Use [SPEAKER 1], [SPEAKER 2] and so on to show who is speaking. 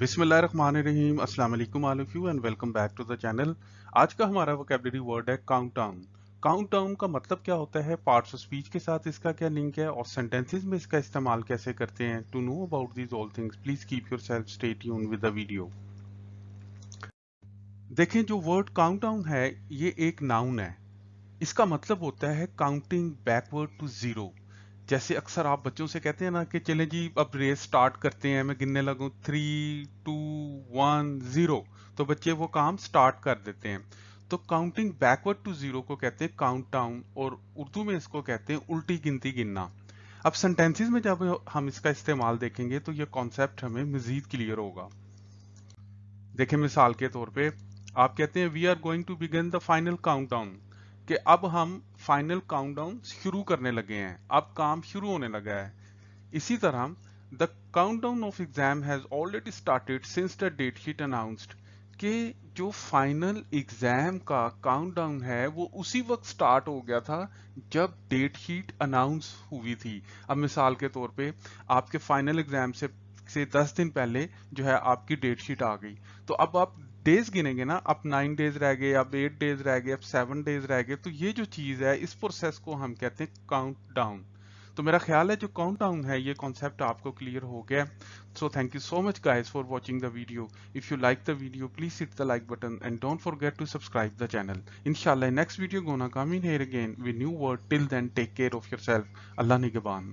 [SPEAKER 1] बिस्मिल्लाहिर्रहमानिर्रहीम अस्सलाम वालेकुम all of you and welcome back to the channel. आज का हमारा वोकैबुलरी वर्ड है काउंट डाउन। काउंट डाउन का मतलब क्या होता है, पार्ट्स ऑफ स्पीच के साथ इसका क्या लिंक है और सेंटेंसेस में इसका इस्तेमाल कैसे करते हैं। To know about these all things please keep yourself stay tuned with the video. देखें, जो वर्ड काउंट डाउन है ये एक नाउन है। इसका मतलब होता है काउंटिंग बैकवर्ड टू जीरो। जैसे अक्सर आप बच्चों से कहते हैं ना कि चलें जी अब रेस स्टार्ट करते हैं, मैं गिनने लगूं 3, 2, 1, 0, तो बच्चे वो काम स्टार्ट कर देते हैं। तो काउंटिंग बैकवर्ड टू जीरो को कहते हैं काउंट डाउन, और उर्दू में इसको कहते हैं उल्टी गिनती गिनना। अब सेंटेंसेस में जब हम इसका इस्तेमाल देखेंगे तो ये कॉन्सेप्ट हमें मजीद क्लियर होगा। देखें, मिसाल के तौर पे आप कहते हैं we are going to begin the final countdown, कि अब हम फाइनल काउंटडाउन शुरू करने लगे हैं, अब काम शुरू होने लगा है। इसी तरह the countdown of exam has already started since the date sheet announced, कि जो फाइनल एग्जाम का काउंटडाउन है वो उसी वक्त स्टार्ट हो गया था जब डेट शीट अनाउंस हुई थी। अब मिसाल के तौर पे आपके फाइनल एग्जाम से 10 दिन पहले जो है आपकी डेट शीट आ गई, तो अब आप डेज गिनेंगे ना, अब 9 डेज रह गए, अब 8 डेज रह गए, अब 7 डेज रह गए। तो ये जो चीज है इस प्रोसेस को हम कहते हैं काउंट डाउन। तो मेरा ख्याल है जो काउंट डाउन है ये कॉन्सेप्ट आपको क्लियर हो गया। So thank you so much guys for watching the video. If you like the video please hit the like button and don't forget to subscribe the channel. Inshallah next video gonna come in here again with new word. Till then take care of yourself. Allah Nigaban.